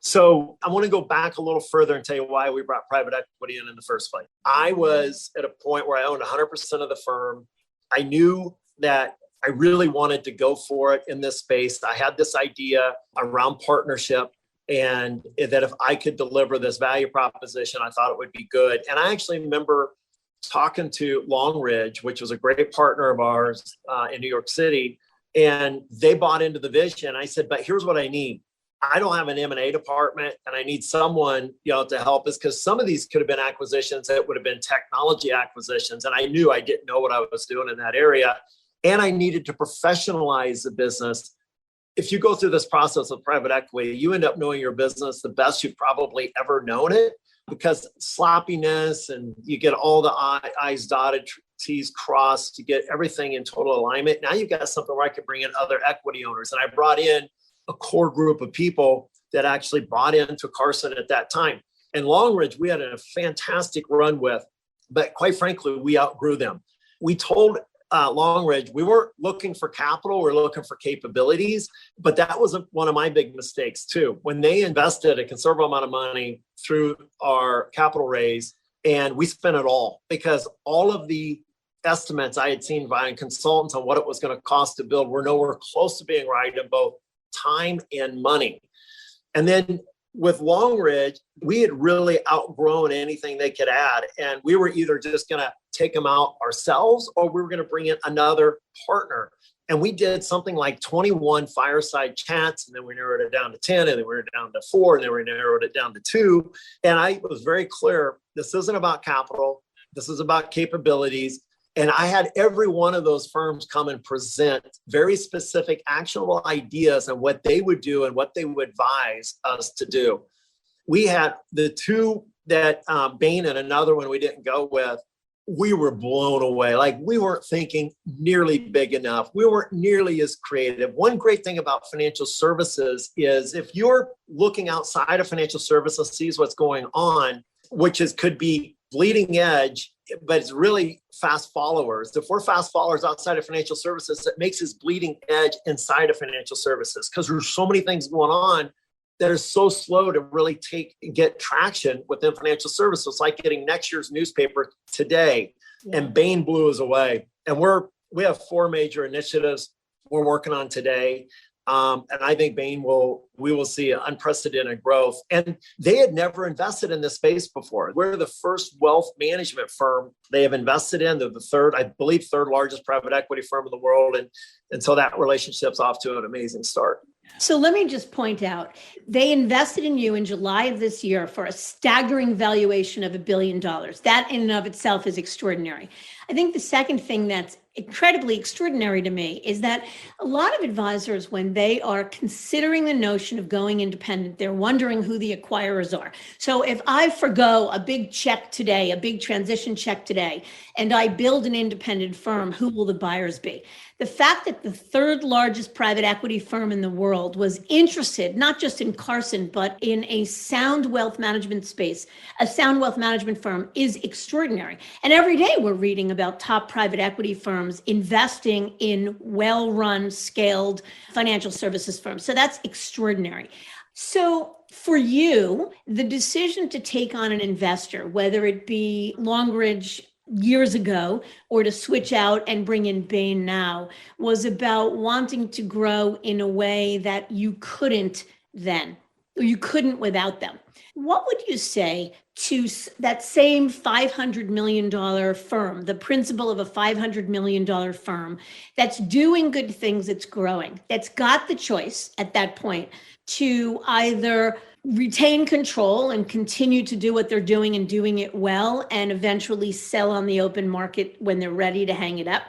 So I want to go back a little further and tell you why we brought private equity in the first place. I was at a point where I owned 100% of the firm. I knew that I really wanted to go for it in this space. I had this idea around partnership, and that if I could deliver this value proposition, I thought it would be good. And I actually remember talking to Long Ridge, which was a great partner of ours in New York City, and they bought into the vision. I said, but here's what I need. I don't have an M&A department, and I need someone, to help us, because some of these could have been acquisitions that would have been technology acquisitions. And I knew I didn't know what I was doing in that area. And I needed to professionalize the business. If you go through this process of private equity, you end up knowing your business the best you've probably ever known it, because sloppiness and you get all the I's dotted, T's crossed to get everything in total alignment. Now you've got something where I could bring in other equity owners. And I brought in a core group of people that actually bought into Carson at that time. And Long Ridge, we had a fantastic run with, but quite frankly, we outgrew them. We told Long Ridge, we weren't looking for capital, we're looking for capabilities. But that was one of my big mistakes too. When they invested a considerable amount of money through our capital raise, and we spent it all because all of the estimates I had seen by consultants on what it was going to cost to build were nowhere close to being right in both time and money. And then with Long Ridge, we had really outgrown anything they could add. And we were either just going to take them out ourselves or we were going to bring in another partner. And we did something like 21 fireside chats, and then we narrowed it down to 10, and then we narrowed it down to 4, and then we narrowed it down to 2. And I was very clear, this isn't about capital. This is about capabilities. And I had every one of those firms come and present very specific actionable ideas on what they would do and what they would advise us to do. We had the two that Bain and another one we didn't go with. We were blown away. Like, we weren't thinking nearly big enough. We weren't nearly as creative. One great thing about financial services is if you're looking outside of financial services, sees what's going on, which could be bleeding edge, but it's really fast followers. If we're fast followers outside of financial services, it makes us bleeding edge inside of financial services because there's so many things going on that are so slow to really get traction within financial services. It's like getting next year's newspaper today. Yeah. And Bain blew us away. And we have 4 major initiatives we're working on today. And I think we will see unprecedented growth. And they had never invested in this space before. We're the first wealth management firm they have invested in. They're the third largest private equity firm in the world. And so that relationship's off to an amazing start. So let me just point out, they invested in you in July of this year for a staggering valuation of $1 billion. That in and of itself is extraordinary. I think the second thing that's incredibly extraordinary to me is that a lot of advisors, when they are considering the notion of going independent, they're wondering who the acquirers are. So if I forgo a big check today, a big transition check today, and I build an independent firm, who will the buyers be? The fact that the third largest private equity firm in the world was interested, not just in Carson, but in a sound wealth management space, a sound wealth management firm, is extraordinary. And every day we're reading about top private equity firms investing in well-run, scaled financial services firms. So that's extraordinary. So for you, the decision to take on an investor, whether it be Long Ridge years ago or to switch out and bring in Bain now, was about wanting to grow in a way that you couldn't then, or you couldn't without them. What would you say to that same $500 million firm, the principal of a $500 million firm that's doing good things, that's growing, that's got the choice at that point to either retain control and continue to do what they're doing and doing it well and eventually sell on the open market when they're ready to hang it up,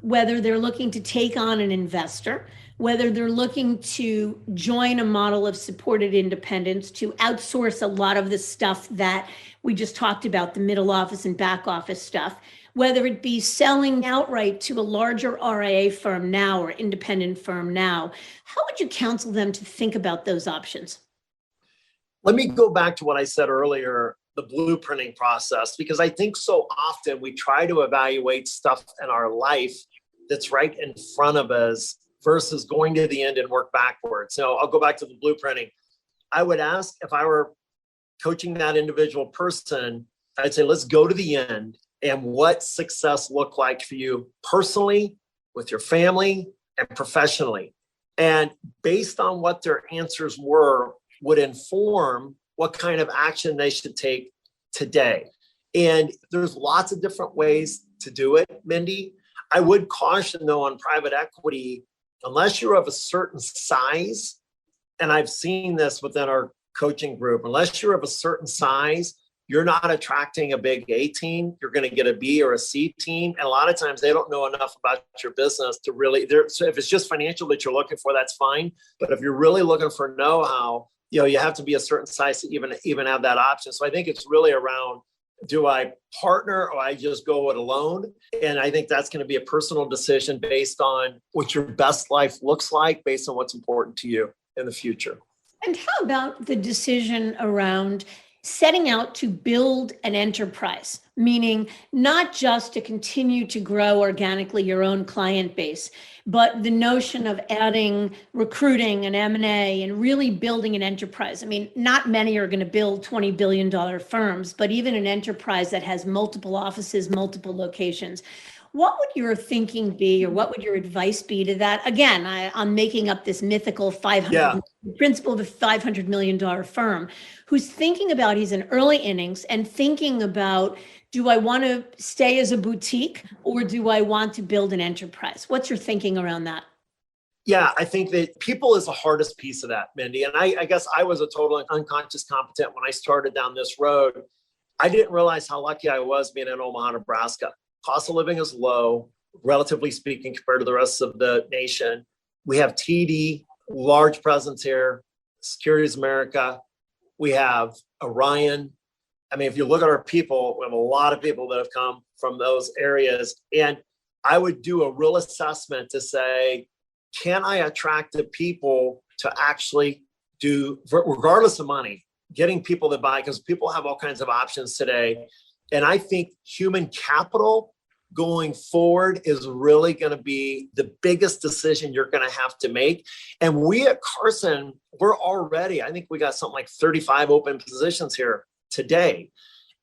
whether they're looking to take on an investor, whether they're looking to join a model of supported independence to outsource a lot of the stuff that we just talked about, the middle office and back office stuff, whether it be selling outright to a larger RIA firm now or independent firm now. How would you counsel them to think about those options? Let me go back to what I said earlier, the blueprinting process, because I think so often we try to evaluate stuff in our life that's right in front of us versus going to the end and work backwards. So I'll go back to the blueprinting. I would ask, if I were coaching that individual person, I'd say, let's go to the end and what success look like for you personally, with your family, and professionally. And based on what their answers were, would inform what kind of action they should take today. And there's lots of different ways to do it, Mindy. I would caution, though, on private equity, unless you're of a certain size, and I've seen this within our coaching group, unless you're of a certain size, you're not attracting a big A team. You're going to get a B or a C team. And a lot of times they don't know enough about your business to really, so if it's just financial that you're looking for, that's fine. But if you're really looking for know-how, you have to be a certain size to even have that option. So I think it's really around Do I partner or I just go it alone? And I think that's going to be a personal decision based on what your best life looks like, based on what's important to you in the future. And how about the decision around setting out to build an enterprise, meaning not just to continue to grow organically your own client base, but the notion of adding recruiting and M&A and really building an enterprise? I mean, not many are going to build $20 billion firms, but even an enterprise that has multiple offices, multiple locations. What would your thinking be, or what would your advice be to that? Again, I'm making up this mythical principal of a $500 million firm who's thinking about, he's in early innings and thinking about, do I want to stay as a boutique or do I want to build an enterprise? What's your thinking around that? Yeah, I think that people is the hardest piece of that, Mindy. And I guess I was a total unconscious competent when I started down this road. I didn't realize how lucky I was being in Omaha, Nebraska. Cost of living is low, relatively speaking, compared to the rest of the nation. We have TD, large presence here, Securities America. We have Orion. I mean, if you look at our people, we have a lot of people that have come from those areas. And I would do a real assessment to say, can I attract the people to actually do, regardless of money, getting people to buy, because people have all kinds of options today. And I think human capital going forward is really going to be the biggest decision you're going to have to make. And we at Carson, we're already, I think we got something like 35 open positions here today.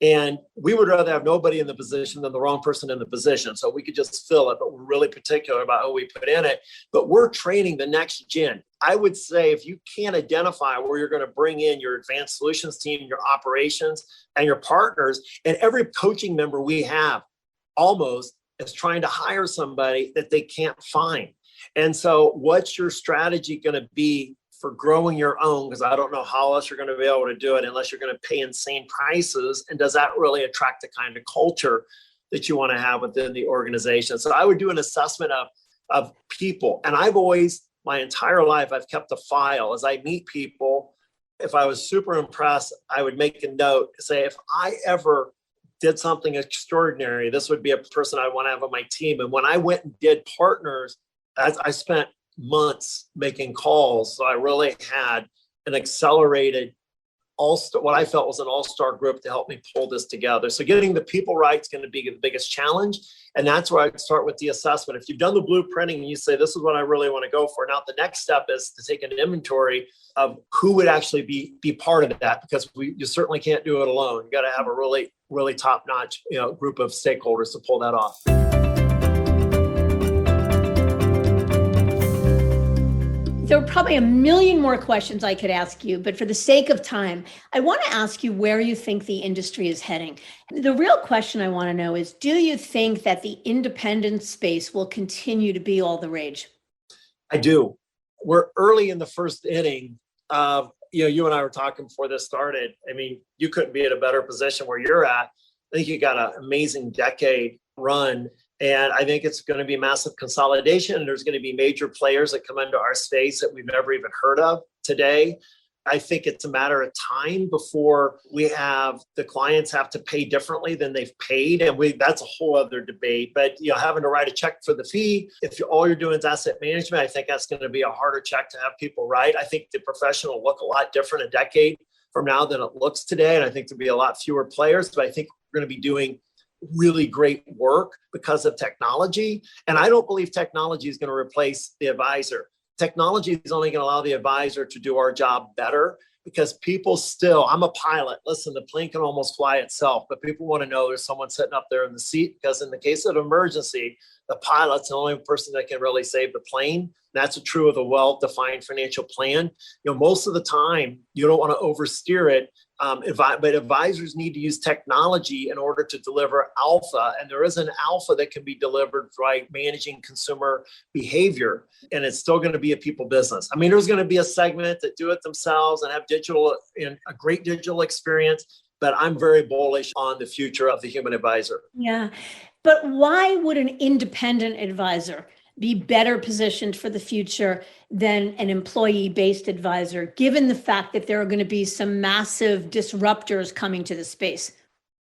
And we would rather have nobody in the position than the wrong person in the position. So we could just fill it, but we're really particular about who we put in it. But we're training the next gen. I would say if you can't identify where you're going to bring in your advanced solutions team, your operations, and your partners, and every coaching member we have almost is trying to hire somebody that they can't find. And so what's your strategy going to be for growing your own? Because I don't know how else you're going to be able to do it unless you're going to pay insane prices. And does that really attract the kind of culture that you want to have within the organization? So I would do an assessment of people. And I've always, my entire life, I've kept a file. As I meet people, if I was super impressed, I would make a note, say, if I ever did something extraordinary, this would be a person I want to have on my team. And when I went and did partners, I spent months making calls. So I really had an accelerated what I felt was an all-star group to help me pull this together. So getting the people right is going to be the biggest challenge. And that's where I'd start with the assessment. If you've done the blueprinting and you say, this is what I really want to go for. Now, the next step is to take an inventory of who would actually be part of that, because you certainly can't do it alone. You got to have a really, really top-notch, group of stakeholders to pull that off. There are probably a million more questions I could ask you, but for the sake of time, I want to ask you where you think the industry is heading. The real question I want to know is, do you think that the independent space will continue to be all the rage? I do. We're early in the first inning of, you and I were talking before this started. I mean, you couldn't be in a better position where you're at. I think you got an amazing decade run. And I think it's going to be massive consolidation. And there's going to be major players that come into our space that we've never even heard of today. I think it's a matter of time before we have the clients have to pay differently than they've paid. And that's a whole other debate. But having to write a check for the fee, if all you're doing is asset management, I think that's going to be a harder check to have people write. I think the profession will look a lot different a decade from now than it looks today. And I think there'll be a lot fewer players, but I think we're going to be doing really great work because of technology. And I don't believe technology is going to replace the advisor. Technology is only going to allow the advisor to do our job better, because people still, I'm a pilot. Listen, the plane can almost fly itself, but people want to know there's someone sitting up there in the seat, because in the case of emergency, the pilot's the only person that can really save the plane. That's true of a well-defined financial plan. Most of the time, you don't want to oversteer it. But advisors need to use technology in order to deliver alpha. And there is an alpha that can be delivered by managing consumer behavior. And it's still going to be a people business. I mean, there's going to be a segment that do it themselves and have digital and a great digital experience. But I'm very bullish on the future of the human advisor. Yeah. But why would an independent advisor be better positioned for the future than an employee-based advisor, given the fact that there are going to be some massive disruptors coming to the space?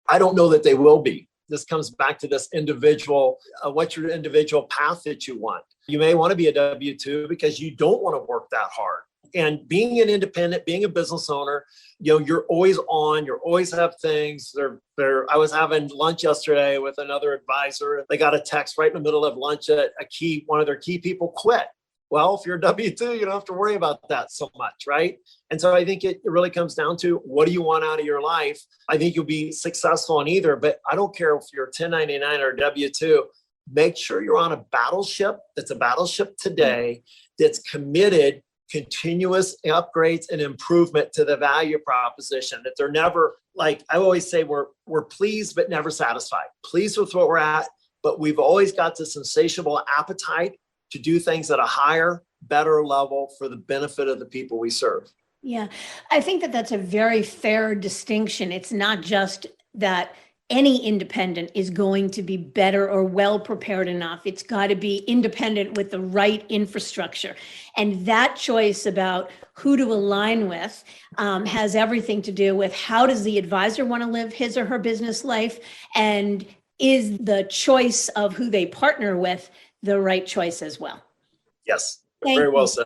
I don't know that they will be. This comes back to this individual, what's your individual path that you want? You may want to be a W-2 because you don't want to work that hard. And being an independent, being a business owner, you're always on, you always have things. I was having lunch yesterday with another advisor. They got a text right in the middle of lunch that one of their key people quit. Well, if you're a W-2, you don't have to worry about that so much, right? And so I think it really comes down to, what do you want out of your life? I think you'll be successful in either, but I don't care if you're a 1099 or a W-2, make sure you're on a battleship that's a battleship today that's committed continuous upgrades and improvement to the value proposition, that they're never, like I always say, we're pleased but never satisfied. Pleased with what we're at, but we've always got this insatiable appetite to do things at a higher, better level for the benefit of the people we serve. Yeah, I think that that's a very fair distinction. It's not just that any independent is going to be better or well prepared enough. It's got to be independent with the right infrastructure. And that choice about who to align with has everything to do with, how does the advisor want to live his or her business life? And is the choice of who they partner with the right choice as well? Yes, very well said.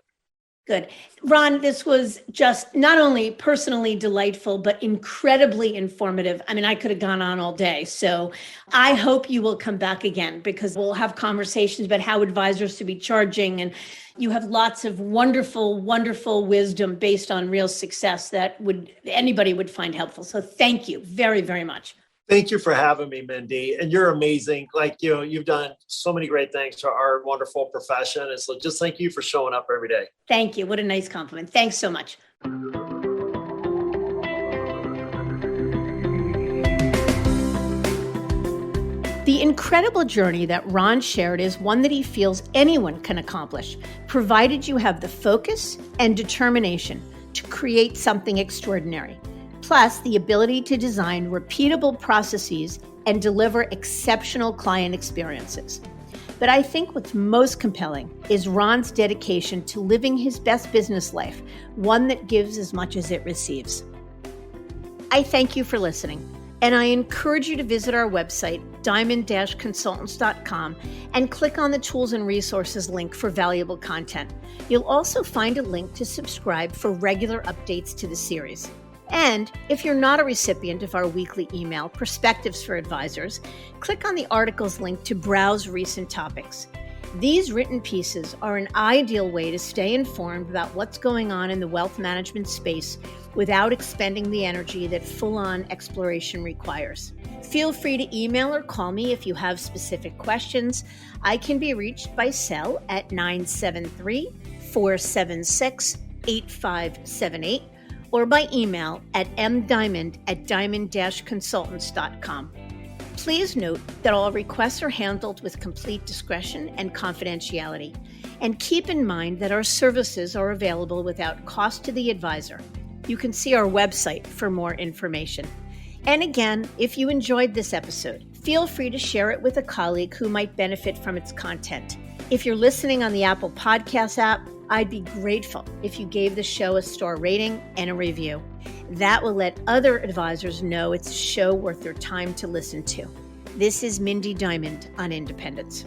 Good. Ron, this was just not only personally delightful, but incredibly informative. I mean, I could have gone on all day. So I hope you will come back again, because we'll have conversations about how advisors should be charging. And you have lots of wonderful, wonderful wisdom based on real success that anybody would find helpful. So thank you very, very much. Thank you for having me, Mindy. And you're amazing. You've done so many great things to our wonderful profession. And so just thank you for showing up every day. Thank you. What a nice compliment. Thanks so much. The incredible journey that Ron shared is one that he feels anyone can accomplish, provided you have the focus and determination to create something extraordinary. Plus, the ability to design repeatable processes and deliver exceptional client experiences. But I think what's most compelling is Ron's dedication to living his best business life, one that gives as much as it receives. I thank you for listening, and I encourage you to visit our website, diamond-consultants.com, and click on the Tools and Resources link for valuable content. You'll also find a link to subscribe for regular updates to the series. And if you're not a recipient of our weekly email, Perspectives for Advisors, click on the articles link to browse recent topics. These written pieces are an ideal way to stay informed about what's going on in the wealth management space without expending the energy that full-on exploration requires. Feel free to email or call me if you have specific questions. I can be reached by cell at 973-476-8578. or by email at mdiamond@diamond-consultants.com. Please note that all requests are handled with complete discretion and confidentiality. And keep in mind that our services are available without cost to the advisor. You can see our website for more information. And again, if you enjoyed this episode, feel free to share it with a colleague who might benefit from its content. If you're listening on the Apple Podcasts app, I'd be grateful if you gave the show a star rating and a review. That will let other advisors know it's a show worth their time to listen to. This is Mindy Diamond on Independence.